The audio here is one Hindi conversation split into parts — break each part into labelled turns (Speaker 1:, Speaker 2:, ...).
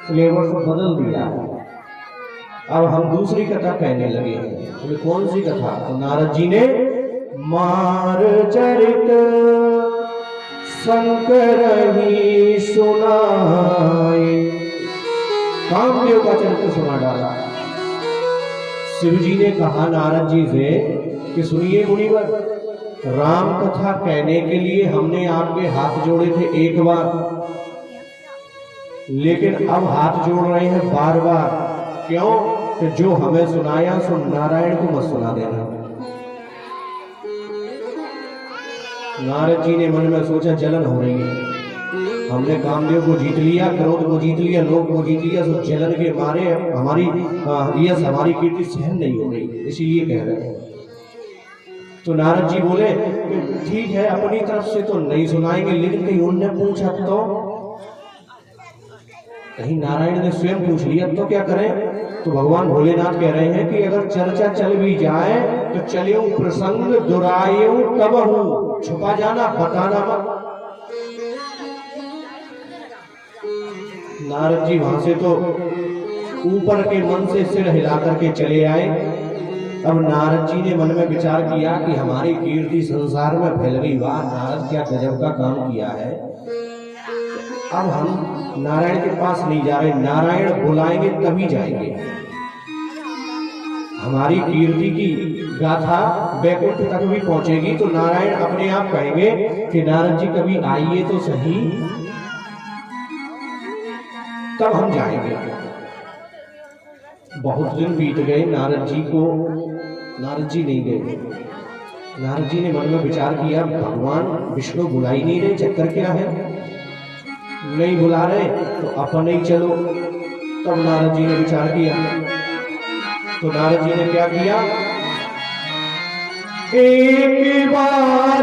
Speaker 1: फ्लेवर को बदल दिया। अब हम दूसरी कथा कहने लगे हैं। तो कौन सी कथा? तो नारद जी ने मार चरित शंकर ही सुनाए, कामदेव का चरित्र सुना डाला। शिव जी ने कहा नारद जी से कि सुनिए मुनिवर, राम कथा कहने के लिए हमने आपके हाथ जोड़े थे एक बार, लेकिन अब हाथ जोड़ रहे हैं बार बार। क्यों? कि जो हमें सुनाया सो नारायण को मत सुना देना। नारद जी ने मन में सोचा जलन हो रही है, हमने कामदेव को जीत लिया, क्रोध को जीत लिया, लोभ को जीत लिया, तो जलन के मारे हमारी हमारी कीर्ति सहन नहीं हो रही, इसीलिए कह रहे हैं। तो नारद जी बोले ठीक है, अपनी तरफ से तो नहीं सुनाएंगे, लेकिन कहीं उनने पूछा तो, कहीं नारायण ने स्वयं पूछ लिया तो क्या करें? तो भगवान भोलेनाथ कह रहे हैं कि अगर चर्चा चल भी जाए तो चलियो प्रसंग दुरायो तब हूं, छुपा जाना बताना मत। नारद जी वहां से तो ऊपर के मन से सिर हिला करके चले आए। अब नारद जी ने मन में विचार किया कि हमारी कीर्ति संसार में फैल गई, वाह नारद क्या गजब का काम किया है। अब हम नारायण के पास नहीं जा रहे, नारायण बुलाएंगे तभी जाएंगे। हमारी कीर्ति की गाथा बैकुंठ तक भी पहुंचेगी तो नारायण अपने आप कहेंगे कि नारद जी कभी आइए तो सही, तब हम जाएंगे। बहुत दिन बीत गए, नारद जी नहीं गए। नारद जी ने मन में विचार किया भगवान विष्णु बुला ही नहीं रहे, चक्कर क्या है? नहीं बुला रहे तो अपने ही चलो। तब नारद जी ने विचार किया, तो नारद जी ने क्या किया? एक बार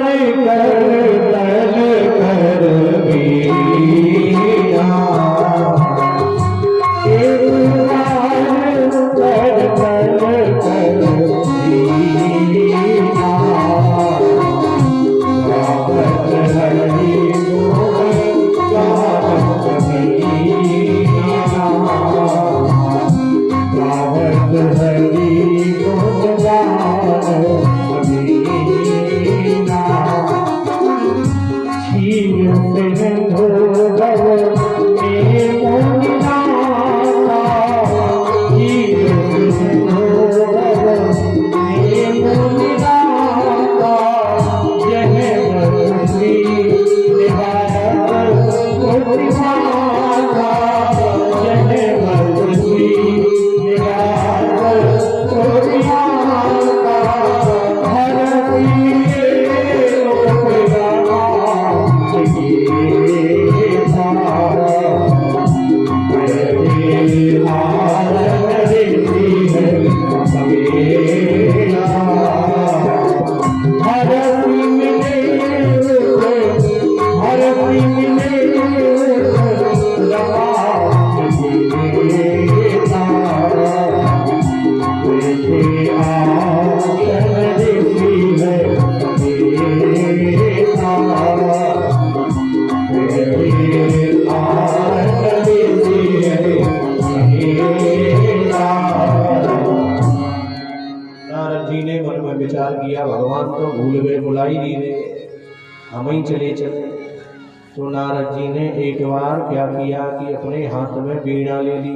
Speaker 1: कर विचार किया भगवान तो भूल गए, बुला ही नहीं रहे, हम ही चले। तो नारद जी ने एक बार क्या किया कि अपने हाथ में वीणा ले ली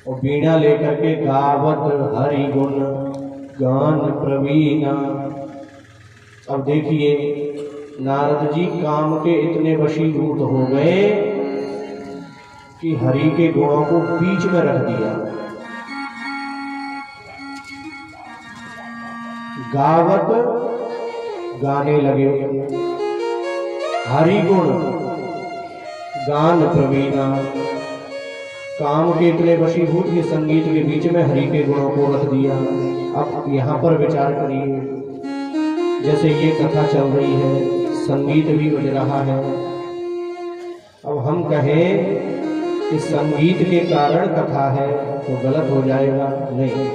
Speaker 1: और वीणा लेकर के गावत हरि गुण गान प्रवीणा। अब देखिए नारद जी काम के इतने वशीभूत हो गए कि हरि के गुणों को बीच में रख दिया। गावत गाने लगे, हरि गुण गान प्रवीणा। काम के इतने वशीभूत के संगीत के बीच में हरि के गुणों को रख दिया। अब यहाँ पर विचार करिए, जैसे ये कथा चल रही है, संगीत भी बज रहा है। अब हम कहें कि संगीत के कारण कथा है तो गलत हो जाएगा? नहीं,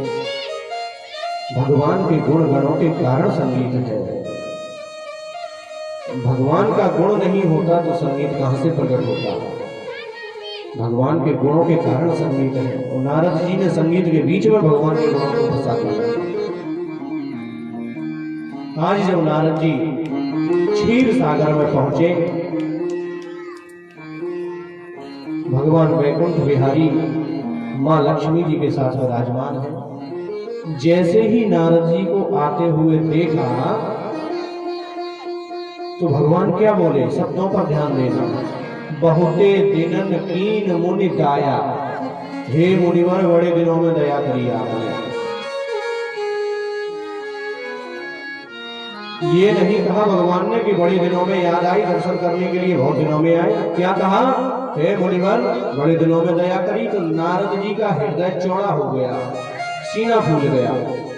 Speaker 1: भगवान के गुण गणों के कारण संगीत है। भगवान का गुण नहीं होता तो संगीत कहां से प्रकट होता? भगवान के गुणों के कारण संगीत है। और नारद जी ने संगीत के बीच में भगवान के गुणों को फंसा दिया। आज जब नारद जी क्षीर सागर में पहुंचे, भगवान वैकुंठ बिहारी मां लक्ष्मी जी के साथ विराजमान है। जैसे ही नारद जी को आते हुए देखा तो भगवान क्या बोले, शब्दों पर ध्यान देना। बहुते दिनन कीन मुनि दाया, हे मुनिवर बड़े दिनों में दया करी आपने। ये नहीं कहा भगवान ने कि बड़े दिनों में याद आई, दर्शन करने के लिए बहुत दिनों में आए। क्या कहा, हे मुनिवर बड़े दिनों में दया करी। तो नारद जी का हृदय चौड़ा हो गया, सीना फूल गया।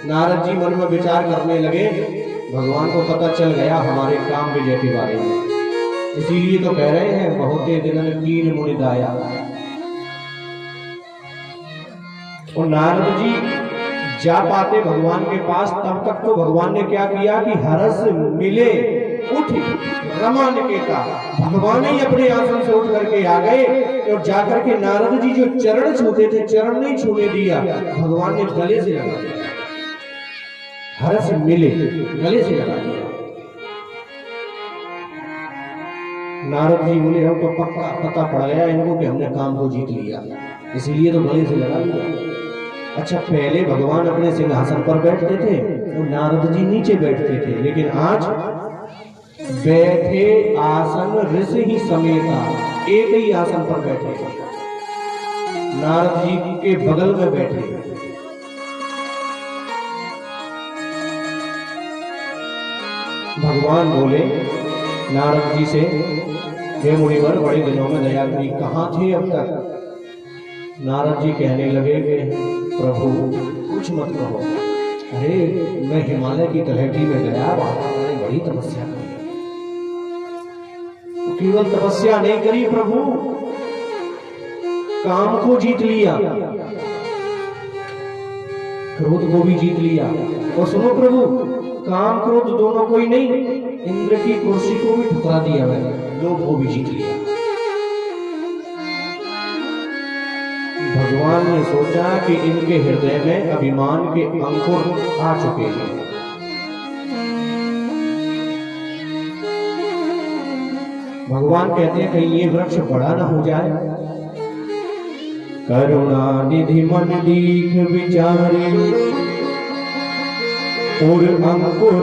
Speaker 1: नारद जी मन में विचार करने लगे, भगवान को पता चल गया हमारे काम विजय के बारे में, इसीलिए तो कह रहे हैं बहुते दिनन कीन मुनि दाया। और नारद जी जा पाते भगवान के पास, तब तक तो भगवान ने क्या किया कि हरस मिले उठ रमा निकेता, भगवान ही अपने आसन से उठ करके आ गए और जाकर के नारद जी जो चरण छूते थे, चरण नहीं छूने दिया, भगवान ने गले से लगा दिया। हरस मिले गले से लगा दिया। नारद जी बोले हम तो पक्का पता पड़ गया इनको कि हमने काम को जीत लिया, इसीलिए तो गले से लगा दिया। अच्छा, पहले भगवान अपने सिंहासन पर बैठते थे और नारद जी नीचे बैठते थे, लेकिन आज बैठे आसन ऋषि ही समेता एक ही आसन पर बैठे, नारद जी के बगल में बैठे। भगवान बोले नारद जी से, हे मुनिवर बड़े दिनों में दया करी, कहाँ थे अब तक? नारद जी कहने लगे कि प्रभु कुछ मत कहो, अरे मैं हिमालय की तलहटी में गया, वहां मैंने बड़ी तपस्या करी। केवल तपस्या नहीं करी प्रभु, काम को जीत लिया, क्रोध को भी जीत लिया। और सुनो प्रभु, काम क्रोध दोनों को ही नहीं, इंद्र की कुर्सी को भी ठुकरा दिया मैंने, लोभ को भी जीत लिया। भगवान ने सोचा कि इनके हृदय में अभिमान के अंकुर आ चुके हैं। भगवान कहते हैं कहीं ये वृक्ष बड़ा ना हो जाए। करुणा निधि मन दीख विचारे, और अंकुर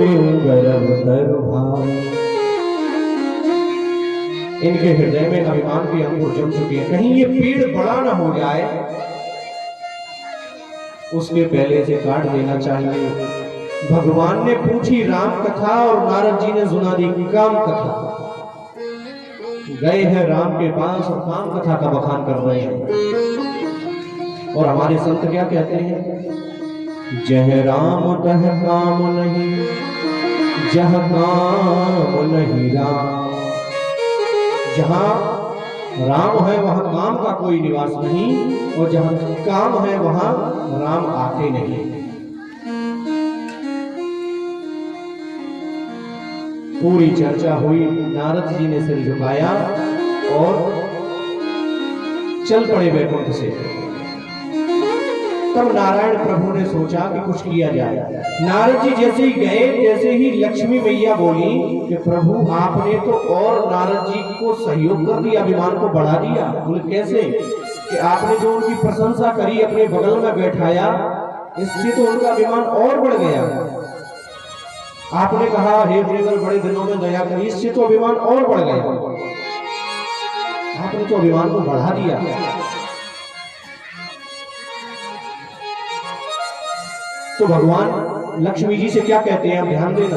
Speaker 1: गर्भ तरु भाई। इनके हृदय में अभिमान के अंकुर जम चुके हैं, कहीं ये पेड़ बड़ा ना हो जाए, उसके पहले से काट देना चाहिए। भगवान ने पूछी राम कथा और नारद जी ने सुना दी काम कथा। गए हैं राम के पास और काम कथा का बखान कर रहे हैं। और हमारे संत क्या कहते हैं, जह राम तह काम नहीं, जह काम नहीं राम। जहां राम है वहां काम का कोई निवास नहीं, और जहां काम है वहां राम आते नहीं। पूरी चर्चा हुई, नारद जी ने सिर झुकाया और चल पड़े वैकुंठ से। तब नारायण प्रभु ने सोचा कि कुछ किया जाए। नारद जी जैसे ही गए, जैसे ही लक्ष्मी मैया बोली कि प्रभु आपने तो और नारद जी को सहयोग कर दिया, अभिमान को बढ़ा दिया। बोले कैसे? कि आपने जो उनकी प्रशंसा करी, अपने बगल में बैठाया, इससे तो उनका अभिमान और बढ़ गया। आपने कहा हे मुनिवर बड़े दिनों में दया करी, इससे तो अभिमान और बढ़ गया। आपने तो अभिमान को बढ़ा दिया। तो भगवान लक्ष्मी जी से क्या कहते हैं, आप ध्यान देना।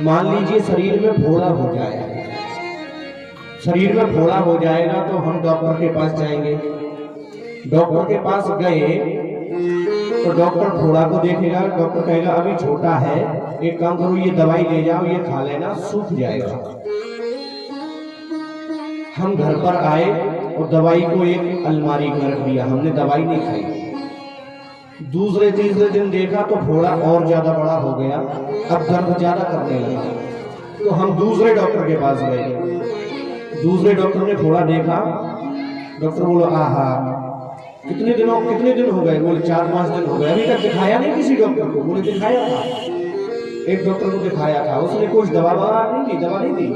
Speaker 1: मान लीजिए शरीर में फोड़ा हो जाए, शरीर में फोड़ा हो जाएगा तो हम डॉक्टर के पास जाएंगे। डॉक्टर के पास गए तो डॉक्टर फोड़ा को देखेगा, डॉक्टर कहेगा अभी छोटा है, एक काम करो ये दवाई ले जाओ, ये खा लेना, सूख जाएगा। हम घर पर आए और दवाई को एक अलमारी में रख दिया, हमने दवाई नहीं खाई। दूसरे तीसरे दिन देखा तो फोड़ा और ज्यादा बड़ा हो गया, अब दर्द ज्यादा करने लगा। तो हम दूसरे डॉक्टर के पास गए, दूसरे डॉक्टर ने थोड़ा देखा, डॉक्टर बोला आहा कितने दिन हो गए? बोले 4-5 दिन हो गए। अभी तक दिखाया नहीं किसी डॉक्टर को? बोले दिखाया था, एक डॉक्टर को दिखाया था, उसने कुछ दवा नहीं दी।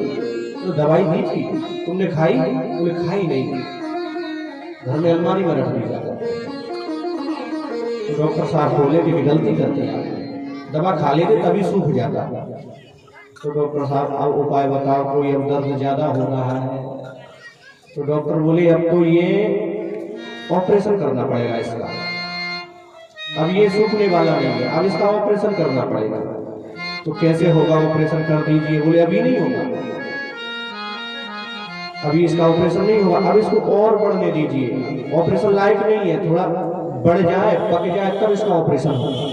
Speaker 1: तो दवाई दी थी, तुमने खाई? बोले खाई नहीं, घर में अलमारी में रख दी जाता। तो डॉक्टर साहब बोले कि गलती करते हैं, दवा खा लेते तभी सूख जाता। तो डॉक्टर साहब अब उपाय बताओ, कोई अब दर्द ज्यादा हो रहा है। तो डॉक्टर बोले अब तो ये ऑपरेशन करना पड़ेगा इसका, अब ये सूखने वाला नहीं है, अब इसका ऑपरेशन करना पड़ेगा। तो कैसे होगा? ऑपरेशन कर दीजिए। बोले अभी नहीं होगा, अभी इसका ऑपरेशन नहीं होगा, अब इसको और बढ़ने दीजिए, ऑपरेशन लायक नहीं है, थोड़ा बढ़ जाए, पक जाए, तब इसका ऑपरेशन होगा।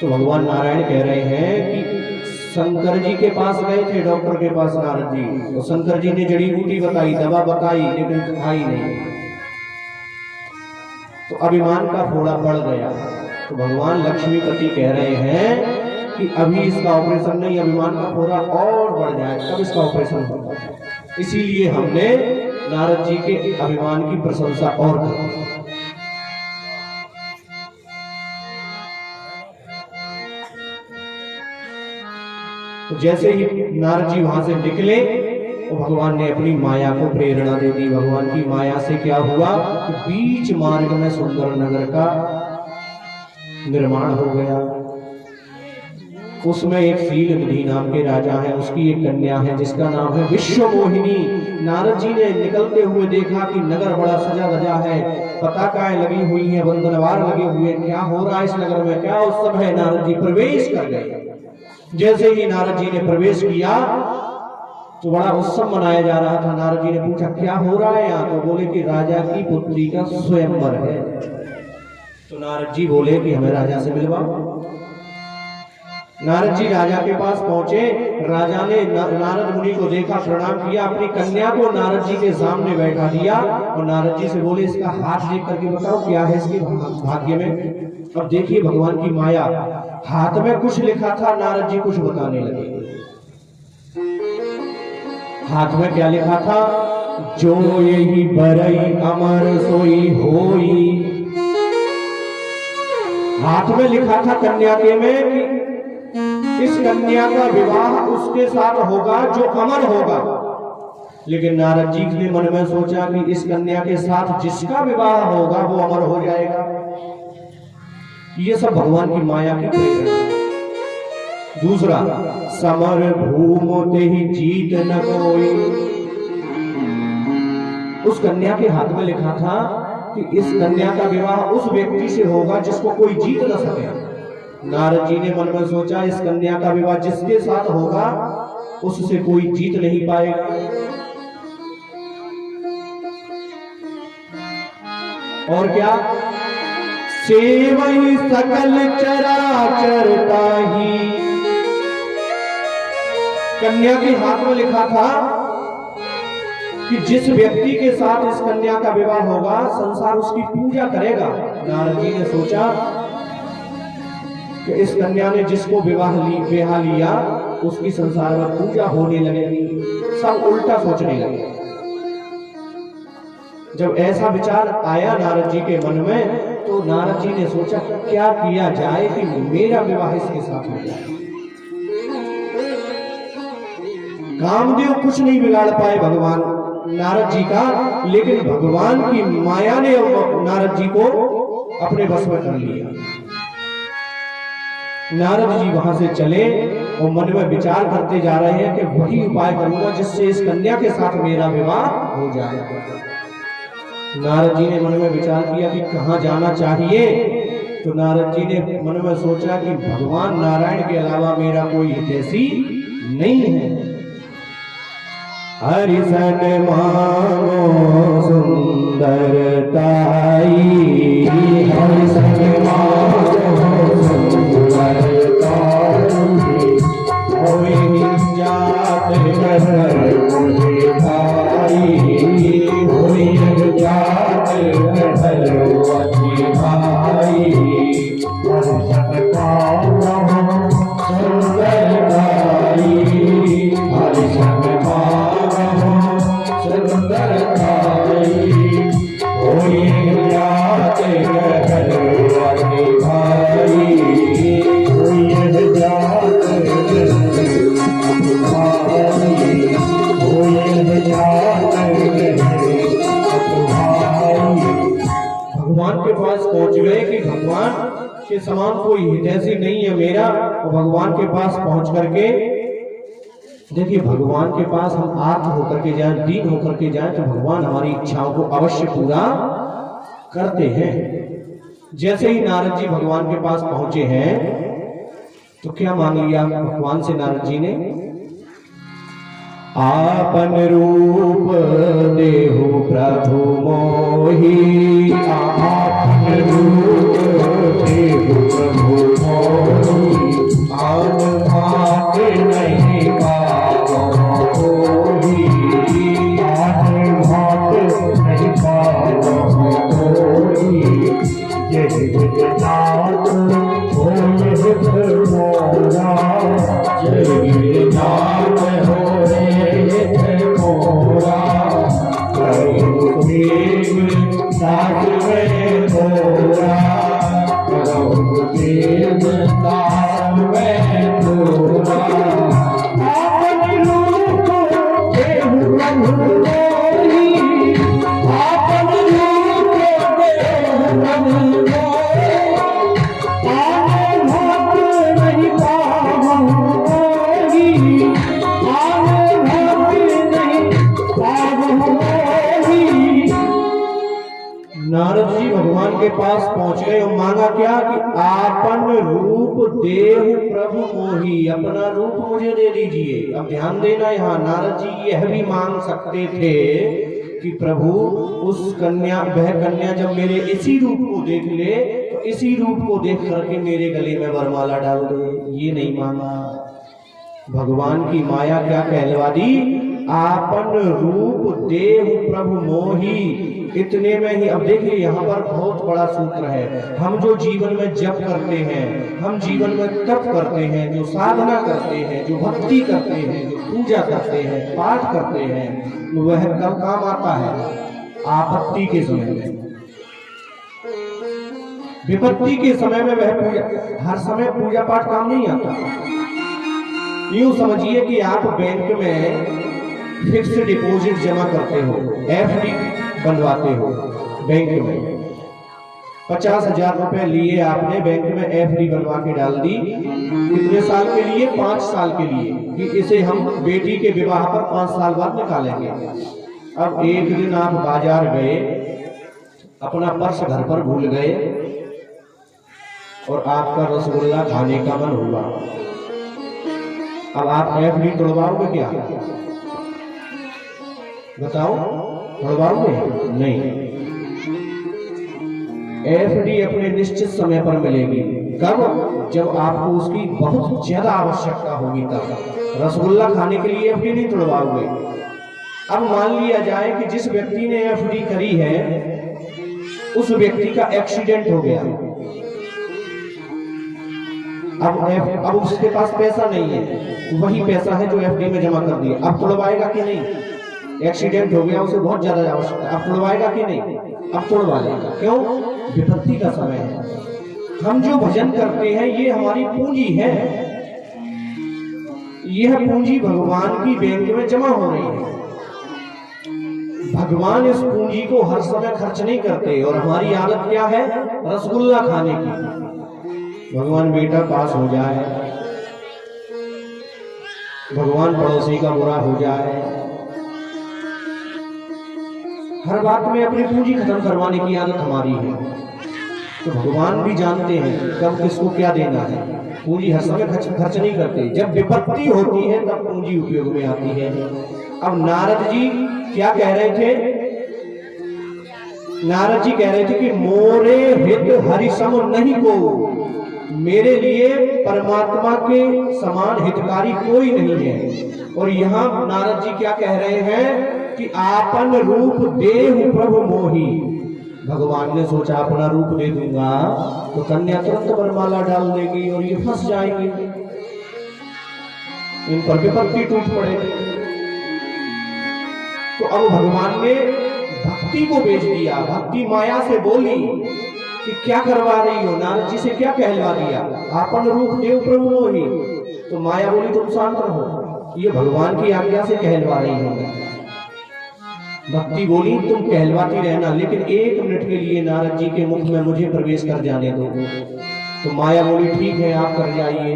Speaker 1: तो भगवान नारायण कह रहे हैं कि शंकर जी के पास गए थे, डॉक्टर के पास नारद जी, तो शंकर जी ने जड़ी बूटी बताई, दवा बताई, लेकिन खाई नहीं। तो अभिमान का फोड़ा पड़ गया। तो भगवान लक्ष्मीपति कह रहे हैं कि अभी इसका ऑपरेशन नहीं, अभिमान का फोड़ा और बढ़ जाए तब इसका ऑपरेशन होगा। इसीलिए हमने नारद जी के अभिमान की प्रशंसा और की। तो जैसे ही नारद जी वहां से निकले तो भगवान ने अपनी माया को प्रेरणा दे दी। भगवान की माया से क्या हुआ कि बीच मार्ग में सुंदर नगर का निर्माण हो गया। उसमें एक शील निधि नाम के राजा है, उसकी एक कन्या है जिसका नाम है विश्वमोहिनी। नारद जी ने निकलते हुए देखा कि नगर बड़ा सजा धजा है, पताकाएं लगी हुई हैं, वंदनवार लगे हुए, क्या हो रहा है इस नगर में, क्या उत्सव है। नारद जी प्रवेश कर गए। जैसे ही नारद जी ने प्रवेश किया तो बड़ा उत्सव मनाया जा रहा था। नारद जी ने पूछा क्या हो रहा है यहाँ? तो बोले कि राजा की पुत्री का स्वयंवर है। तो नारद जी बोले कि हमें राजा से मिलवाओ। नारद जी राजा के पास पहुंचे। राजा ने नारद मुनि को देखा, प्रणाम किया, अपनी कन्या को नारद जी के सामने बैठा दिया और नारद जी से बोले इसका हाथ देख करके बताओ क्या है इसके भाग्य में। अब देखिए भगवान की माया, हाथ में कुछ लिखा था, नारद जी कुछ बताने लगे। हाथ में क्या लिखा था? जो यही बरई अमर सोई होई। हाथ में लिखा था कन्या के में कि इस कन्या का विवाह उसके साथ होगा जो अमर होगा। लेकिन नारद जी ने मन में सोचा कि इस कन्या के साथ जिसका विवाह होगा वो अमर हो जाएगा। ये सब भगवान की माया की प्रेरणा। दूसरा, समर भूमि ही जीत न कोई। उस कन्या के हाथ में लिखा था कि इस कन्या का विवाह उस व्यक्ति से होगा जिसको कोई जीत न सके। नारद जी ने मन में सोचा इस कन्या का विवाह जिसके साथ होगा उससे कोई जीत नहीं पाएगा। और क्या? सेवई सकल चराचर ताही। कन्या के हाथ में लिखा था कि जिस व्यक्ति के साथ इस कन्या का विवाह होगा संसार उसकी पूजा करेगा। नारद जी ने सोचा कि इस कन्या ने जिसको ब्याह लिया उसकी संसार में पूजा होने लगेगी। सब उल्टा सोचने लगे। जब ऐसा विचार आया नारद जी के मन में तो नारद जी ने सोचा क्या किया जाए कि मेरा विवाह इसके साथ हो जाए। कामदेव कुछ नहीं बिगाड़ पाए भगवान नारद जी का, लेकिन भगवान की माया ने नारद जी को अपने बस में कर लिया। नारद जी वहां से चले और मन में विचार करते जा रहे हैं कि वही उपाय करूंगा जिससे इस कन्या के साथ मेरा विवाह हो जाए। नारद जी ने मन में विचार किया कि कहां जाना चाहिए। तो नारद जी ने मन में सोचा कि भगवान नारायण के अलावा मेरा कोई हितैषी नहीं है। हरिसन मानो सुंदरताई, हरिसन मानो सुंदरताई, होई जात नर मुझे भाई, होई जात नर मुझे भाई, हरिसन मानो सुंदरताई, हरिसन के समान कोई हितैषी नहीं है मेरा। और भगवान के पास पहुंच करके देखिए, भगवान के पास हम आर्त होकर के जाएं, दीन होकर के जाएं, तो भगवान हमारी इच्छाओं को अवश्य पूरा करते हैं। जैसे ही नारद जी भगवान के पास पहुंचे हैं तो क्या मांग लिया भगवान से नारद जी ने? आपन रूप देहु प्रभु मोहि, आपन रूप देहु प्रभु मोहि, आन भाग नहीं पावो कोई, आन भाग नहीं पावो कोई, यही जगन्नाथ होए हित मोरा, यही जगन्नाथ होए हित मोरा, करो प्रेम साथ में मोरा, करो प्रेम साथ में मोरा। आपन रूप देहु प्रभु मोहि, आपन रूप देहु प्रभु मोहि, आन भाग नहीं पावो कोई, आन भाग नहीं पावो कोई। नारद जी भगवान के पास पहुंच गए और मांगा क्या कि आपन रूप देहु प्रभु मोहि, अपना रूप मुझे दे दीजिए। अब ध्यान देना, यहाँ नारद जी यह भी मांग सकते थे कि प्रभु उस कन्या, वह कन्या जब मेरे इसी रूप को देख ले तो इसी रूप को देख करके मेरे गले में वरमाला डाल दे। ये नहीं मांगा। भगवान की माया क्या कहलवा दी? आपन रूप देहु प्रभु मोहि। इतने में ही, अब देखिए यहाँ पर बहुत बड़ा सूत्र है। हम जो जीवन में जप करते हैं, हम जीवन में तप करते हैं, जो साधना करते हैं, जो भक्ति करते हैं, जो पूजा करते हैं, पाठ करते हैं, वह कब काम आता है? आपत्ति के समय में, विपत्ति के समय में वह पूजा। हर समय पूजा पाठ काम नहीं आता। यूं समझिए कि आप बैंक में फिक्स डिपॉजिट जमा करते हो, एफडी बनवाते हो बैंक में। 50,000 रुपए लिए आपने बैंक में, एफडी बनवा के डाल दी। कितने साल के लिए? 5 साल के लिए, कि इसे हम बेटी के विवाह पर 5 साल बाद निकालेंगे। अब एक दिन आप बाजार गए, अपना पर्स घर पर भूल गए और आपका रसगुल्ला खाने का मन हुआ। अब आप एफडी तोड़वाओगे क्या? बताओ, तोड़वाओगे? नहीं। एफडी अपने निश्चित समय पर मिलेगी। कब? जब आपको उसकी बहुत ज्यादा आवश्यकता होगी तब। रसगुल्ला खाने के लिए एफडी नहीं तोड़वाओगे। अब मान लिया जाए कि जिस व्यक्ति ने एफडी करी है उस व्यक्ति का एक्सीडेंट हो गया। अब उसके पास पैसा नहीं है, वही पैसा है जो एफडी में जमा कर दिया। अब तोड़वाएगा कि नहीं? एक्सीडेंट हो गया, उसे बहुत ज्यादा आवश्यकता, अब तोड़वाएगा कि नहीं? अब तोड़वा लेगा। क्यों? विपत्ति का समय है। हम जो भजन करते हैं ये हमारी पूंजी है। यह पूंजी भगवान की बैंक में जमा हो रही है। भगवान इस पूंजी को हर समय खर्च नहीं करते। और हमारी आदत क्या है? रसगुल्ला खाने की। भगवान बेटा पास हो जाए, भगवान पड़ोसी का बुरा हो जाए, हर बात में अपनी पूंजी खत्म करवाने की आदत हमारी है। तो भगवान भी जानते हैं कब किसको क्या देना है। पूंजी हर समय खर्च नहीं करते। जब विपत्ति होती है तब पूंजी उपयोग में आती है। अब नारद जी क्या कह रहे थे? नारद जी कह रहे थे कि मोरे हित हरिसम नहीं को, मेरे लिए परमात्मा के समान हितकारी कोई नहीं है। और यहाँ नारद जी क्या कह रहे हैं कि आपन रूप देहु प्रभु मोहि। भगवान ने सोचा अपना रूप दे दूंगा तो कन्या तुरंत वरमाला डाल देगी और ये फंस जाएगी, इन पर विपत्ति टूट पड़ेगी। तो अब भगवान ने भक्ति को बेच दिया। भक्ति माया से बोली कि क्या करवा रही हो? नारद जी से क्या कहलवा दिया? आपन रूप देव प्रभु मोहि। तो माया बोली तुम शांत रहो, ये भगवान की आज्ञा से कहलवा रही हो। भक्ति बोली तुम कहलवाती रहना, लेकिन 1 मिनट के लिए नारद जी के मुख में मुझे प्रवेश कर जाने दो। तो माया बोली ठीक है आप कर जाइए।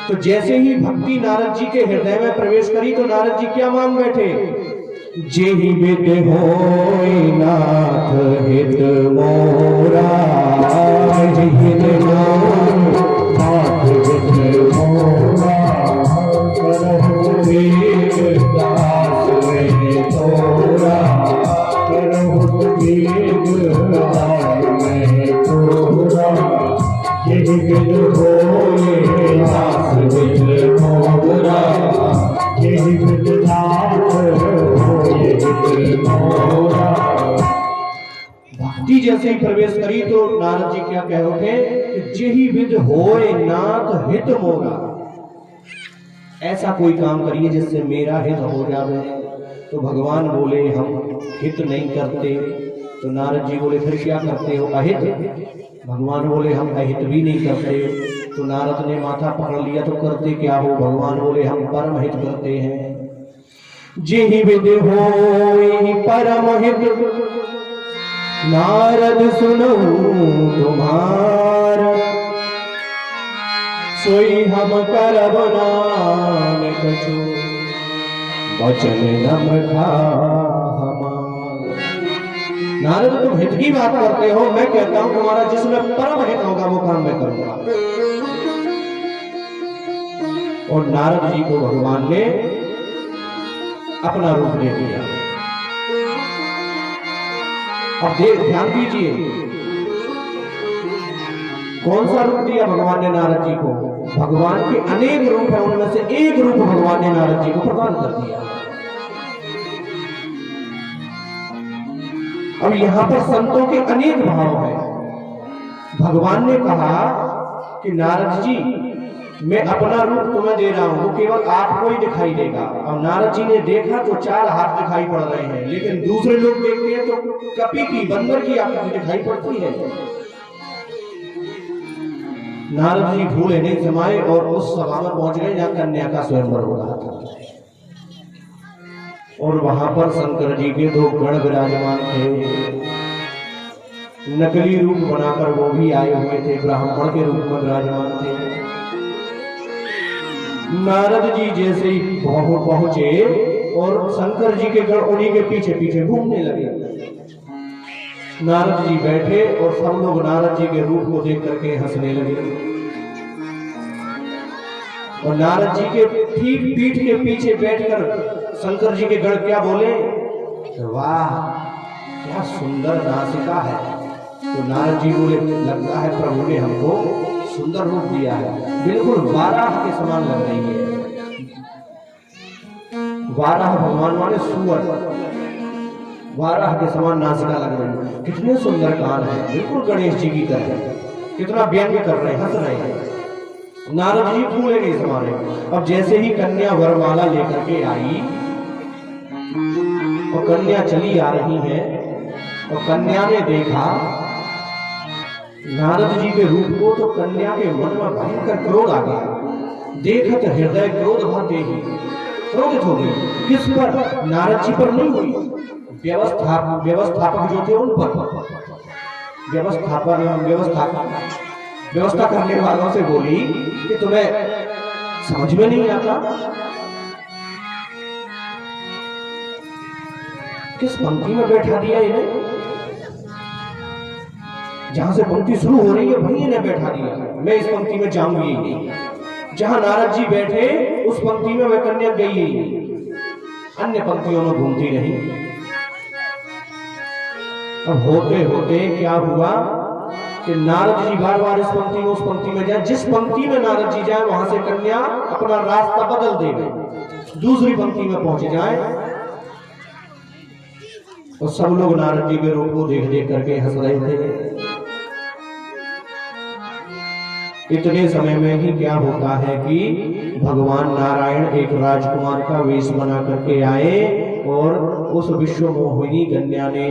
Speaker 1: तो जैसे ही भक्ति नारद जी के हृदय में प्रवेश करी तो नारद जी क्या मांग बैठे, जेहि विद होय नाथ हित मोरा, जेहि विद नाथ हित मोरा, करहु वेद दास में तोरा, करहु वेद दास में तोरा, जेहि विद होय नाथ हित मोरा, जेहि विद नाथ होय हित मोरा। भक्ति जैसे ही प्रवेश करी तो नारद जी क्या कह उठे, जेहि विद होय नाथ हित मोरा, ऐसा कोई काम करिए जिससे मेरा हित हो जावे। तो भगवान बोले हम हित नहीं करते। तो नारद जी बोले फिर क्या करते हो, अहित। भगवान बोले हम अहित भी नहीं करते। तो नारद ने माथा पकड़ लिया, तो करते क्या हो, भगवान बोले हम परम हित करते हैं। जेहि विद होय परम हित, नारद सुनहु तुम्हारा, सोई हम करब नानक कछु, वचन नम्रता हमार। नारद तुम हित की बात करते हो, मैं कहता हूं तुम्हारा जिसमें परम हित होगा वो काम मैं करूंगा। और नारद जी को भगवान ने अपना रूप दे दिया। अब ध्यान दीजिए कौन सा रूप दिया भगवान ने नारद जी को। भगवान के अनेक रूप है, उनमें से एक रूप भगवान ने नारद जी को प्रदान कर दिया। अब यहां पर संतों के अनेक भाव है। भगवान ने कहा कि नारद जी मैं अपना रूप तुम्हें दे रहा हूं, वो केवल आपको ही दिखाई देगा। अब नारद जी ने देखा तो 4 हाथ दिखाई पड़ रहे हैं, लेकिन दूसरे लोग देखते हैं तो कपी की, बंदर की आकृति दिखाई पड़ती है। नारद जी भूले नहीं समाये और उस सभा में पहुंच गए जहां कन्या का स्वयंवर हो रहा था। और वहां पर शंकर जी के 2 गण विराजमान थे। नकली रूप बनाकर वो भी आए हुए थे, ब्राह्मण के रूप में विराजमान थे। नारद जी जैसे ही पहुंचे और शंकर जी के गण उन्हीं के पीछे पीछे घूमने लगे। नारद जी बैठे और सब लोग नारद जी के रूप को देख करके हंसने लगे। और नारद जी के ठीक पीठ के पीछे बैठकर शंकर जी के गण क्या बोले, वाह क्या सुंदर नासिका है। तो नारद जी बोले लगता है प्रभु ने हमको सुंदर रूप दिया है, बिल्कुल वाराह के समान लग रही है। वाराह भगवान माने सुअर, वाराह के समान नासिका लग रही है। कितने सुंदर कान है, बिल्कुल गणेश जी की तरह। कितना व्यंग कर रहे हैं, हंस रहे हैं। नारद जी फूले नहीं समाने। अब जैसे ही कन्या वरमाला लेकर के आई और कन्या चली आ रही है और कन्या ने देखा नारद जी के रूप को, तो कन्या के मन में भयंकर क्रोध आ गया। देखत हृदय क्रोध भरते ही क्रोधित हो गई। किस पर? नारद जी पर नहीं हुई, व्यवस्थापक जो थे उन पर। व्यवस्था करने वालों से बोली कि तुम्हें समझ में नहीं आता, किस पंक्ति में बैठा दिया इन्हें, जहां से पंक्ति शुरू हो रही है वहीं इन्हें बैठा दिया। मैं इस पंक्ति में जाऊंगी ही नहीं। जहां नारद जी बैठे उस पंक्ति में वह कन्या गई ही नहीं, अन्य पंक्तियों में घूमती रही। अब होते होते क्या हुआ कि नारद जी बार बार इस पंक्ति में उस पंक्ति में जाए। जिस पंक्ति में नारद जी जाए वहां से कन्या अपना रास्ता बदल देवे, दूसरी पंक्ति में पहुंच जाए। और सब लोग नारद जी के रूप को देख देख करके हंस रहे थे। इतने समय में ही क्या होता है कि भगवान नारायण एक राजकुमार का वेश बना करके आए और उस विश्व मोहिनी कन्या ने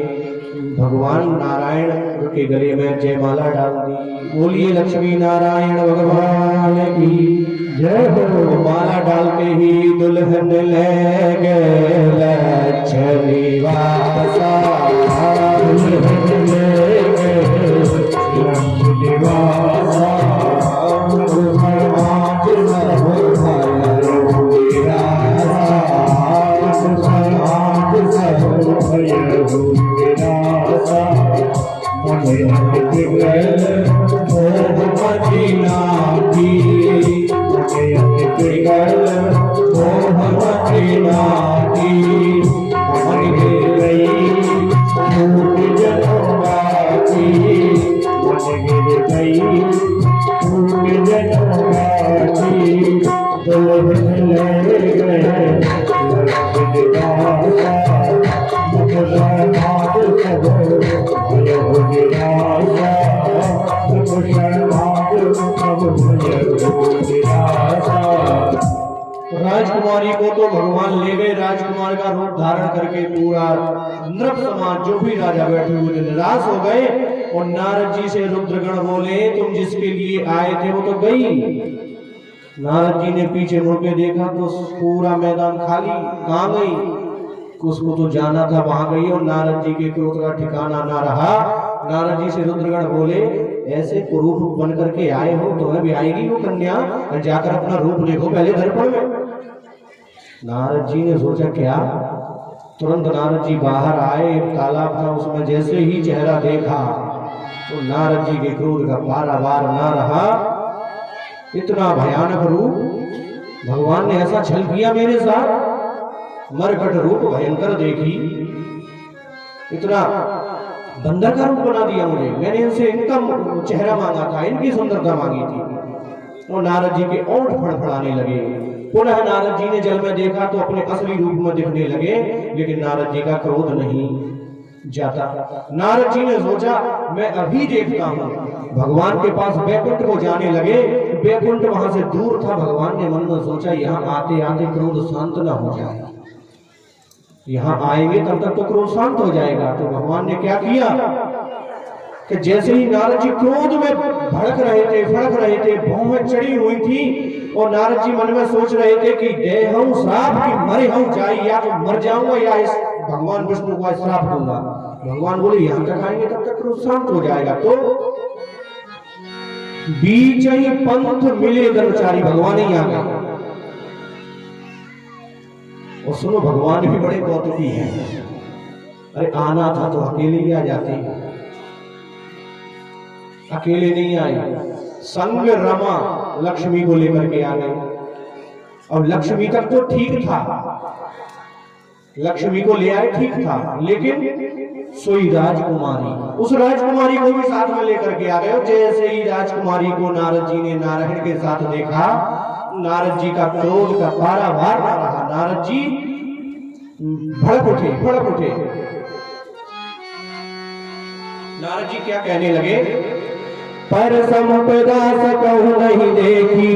Speaker 1: भगवान नारायण के गले में जयमाला डाल दी। बोलिए लक्ष्मी नारायण भगवान की जय हो। माला डालते ही दुल्हन ले गए लक्ष्मी वासा, दुल्हन ले गए लक्ष्मी वासा। राजकुमारी को तो भगवान ले गए, राजकुमार का रूप धारण करके पूरा नृप समाज जो भी राजा बैठे हुए निराश हो गए। और नारद जी से रुद्रगण बोले, तुम जिसके लिए आए थे वो तो गई। नारद जी ने पीछे मुड़ के देखा तो पूरा मैदान खाली, कहाँ गई? उसको तो जाना था वहां गई। और नारद जी के क्रोध का ठिकाना ना रहा। नारद जी से रुद्रगण बोले, ऐसे कुरूप बन करके आए हो, तुम्हें भी आएगी वो कन्या, जाकर अपना रूप देखो पहले दर्पण में। नारद जी ने सोचा क्या, तुरंत नारद जी बाहर आए, एक तालाब था उसमें जैसे ही चेहरा देखा तो नारद जी के क्रोध का पारावार ना रहा। इतना भयानक रूप भगवान ने ऐसा छल किया मेरे साथ, मरकट रूप भयंकर देखी, इतना बंदर का रूप बना दिया मुझे। मैंने इनसे इनका चेहरा मांगा था, इनकी सुंदरता मांगी थी। और नारद जी के ओंठ फड़फड़ाने लगे। पुनः नारद जी ने जल में देखा तो अपने असली रूप में दिखने लगे, लेकिन नारद जी का क्रोध नहीं जाता। नारद जी ने सोचा मैं अभी देखता हूँ। भगवान के पास बैकुंठ को जाने लगे। बैकुंठ वहां से दूर था। भगवान ने मन में सोचा यहाँ आते आते क्रोध शांत न हो जाए, यहाँ आएंगे तब तक तो क्रोध शांत हो जाएगा। तो भगवान ने क्या किया कि जैसे ही नारद जी क्रोध में भड़क रहे थे, फड़क रहे थे, भौं में चढ़ी हुई थी और नारद जी मन में सोच रहे थे कि देहं श्राप की मरे हूं जाए, या तो मर जाऊंगा या इस भगवान विष्णु को श्राप दूंगा। भगवान बोले यहाँ तक आएंगे तब तक क्रोध शांत हो जाएगा। तो बीच ही पंथ मिले धर्मचारी, भगवान ही आ गए। और सुनो, भगवान भी बड़े कौतुकी हैं। अरे आना था तो अकेले ही आ जाते, अकेले नहीं आए, संग रमा लक्ष्मी को लेकर के आ गए। अब लक्ष्मी तक तो ठीक था, लक्ष्मी को ले आए ठीक था, लेकिन सोई राजकुमारी, उस राजकुमारी को भी साथ में लेकर के आ गए। जैसे ही राजकुमारी को नारद जी ने नारायण के साथ देखा, नारद जी का क्रोध का पारावार ना रहा। नारद जी भड़क उठे, भड़क उठे। नारद जी क्या कहने लगे, पर संपदा सकहु नहीं देखी,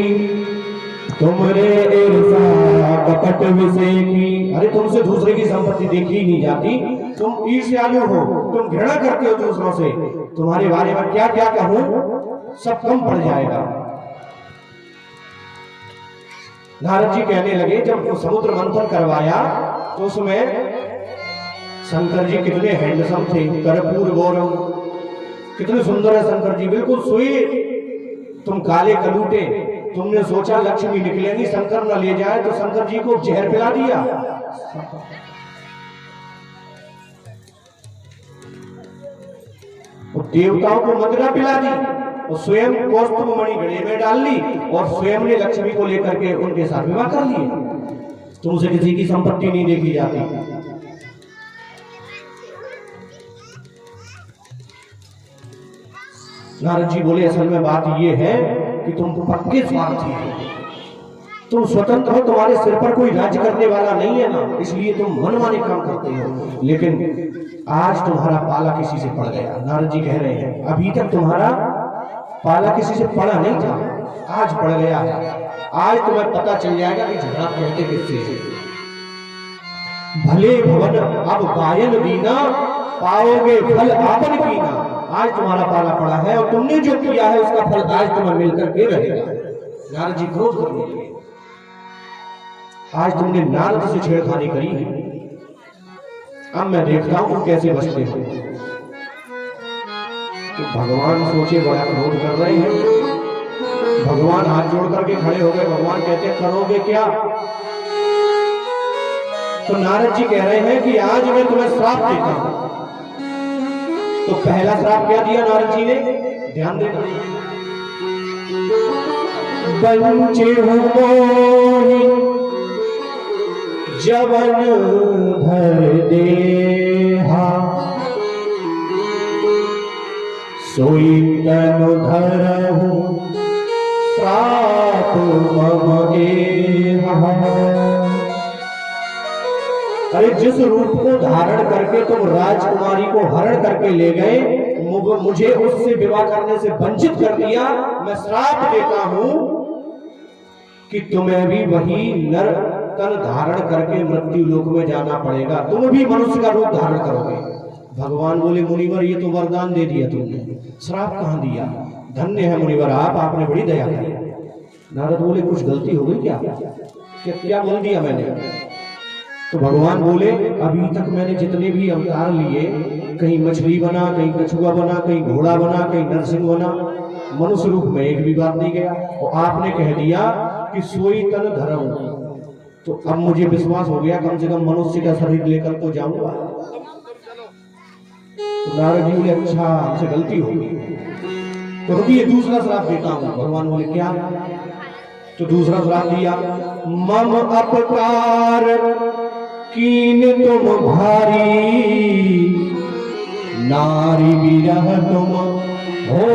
Speaker 1: तुमरे ईर्षा कपट विषेकी। अरे तुमसे दूसरे की संपत्ति देखी नहीं जाती, तुम ईर्ष्यालु हो, तुम घृणा करते हो दूसरों से, तुम्हारे बारे में क्या क्या कहूं, सब कम पड़ जाएगा। नारद जी कहने लगे, जब समुद्र मंथन करवाया तो उसमें शंकर जी कितने हैंडसम थे, कर्पूर गौरव, कितने सुंदर है शंकर जी, बिल्कुल सोए। तुम काले कलूटे, तुमने सोचा लक्ष्मी निकलेंगी, शंकर न ले जाए, तो शंकर जी को जहर पिला दिया। और देवताओं को मदिरा पिला दी और स्वयं कौस्तुभ मणि घड़े में डाल ली और स्वयं ने लक्ष्मी को लेकर के उनके साथ विवाह कर लिए। तुमसे किसी की संपत्ति नहीं देखी जाती। नारद जी बोले, असल में बात ये है कि तुम पक्के स्वार्थी हो, तुम स्वतंत्र हो, तुम्हारे सिर पर कोई राज्य करने वाला नहीं है ना, इसलिए तुम मनमाने काम करते हो। लेकिन आज तुम्हारा पाला किसी से पड़ गया। नारद जी कह रहे हैं, अभी तक तुम्हारा पाला किसी से पड़ा नहीं था, आज पड़ गया है। आज तुम्हें पता चल जाएगा कि झगड़ा कहते किससे। भले भवन अब गायन दीना, पाओगे फल आपन कीना। आज तुम्हारा पाला पड़ा है और तुमने जो किया है उसका फल आज तुम्हें मिलकर के रहेगा। नारद जी क्रोध करने लगे, आज तुमने नारद से छेड़खानी करी है, अब मैं देखता हूं तुम कैसे बचते हो। तो भगवान सोचे बड़ा क्रोध कर रहे हैं। भगवान हाथ जोड़ करके खड़े हो गए। भगवान कहते करोगे क्या? तो नारद जी कह रहे हैं कि आज मैं तुम्हें श्राप देता हूं, तो पहला श्राप क्या दिया नारद जी ने, ध्यान देना। बंचे हो मोहि जवन धर देहा, सोई तनु धरहु श्राप मम एहा। अरे जिस रूप को धारण करके तुम राजकुमारी को हरण करके ले गए, मुझे उससे विवाह करने से वंचित कर दिया, मैं श्राप देता हूं कि तुम्हें भी वही नर तन धारण करके मृत्यु लोक में जाना पड़ेगा, तुम भी मनुष्य का रूप धारण करोगे। भगवान बोले मुनिवर ये तो वरदान दे दिया तुमने, श्राप कहां दिया, धन्य है मुनिवर आप, आपने बड़ी दया की। नारद बोले कुछ गलती हो गई क्या बोल दिया मैंने? तो भगवान बोले अभी तक मैंने जितने भी अवतार लिए, कहीं मछली बना, कहीं कछुआ बना, कहीं घोड़ा बना, कहीं नरसिंह बना, मनुष्य रूप में एक भी बात नहीं गया, और आपने कह दिया कि सोई तन धरऊं, तो अब मुझे विश्वास हो गया कम से कम मनुष्य का शरीर लेकर तो जाऊंगा। तो नारद जी बोले अच्छा हमसे गलती हो गई, तो रुकिए दूसरा श्राप देता हूं। भगवान बोले क्या? तो दूसरा श्राप दिया, मम अपकार कीन तुम भारी, नारी विरह तुम हो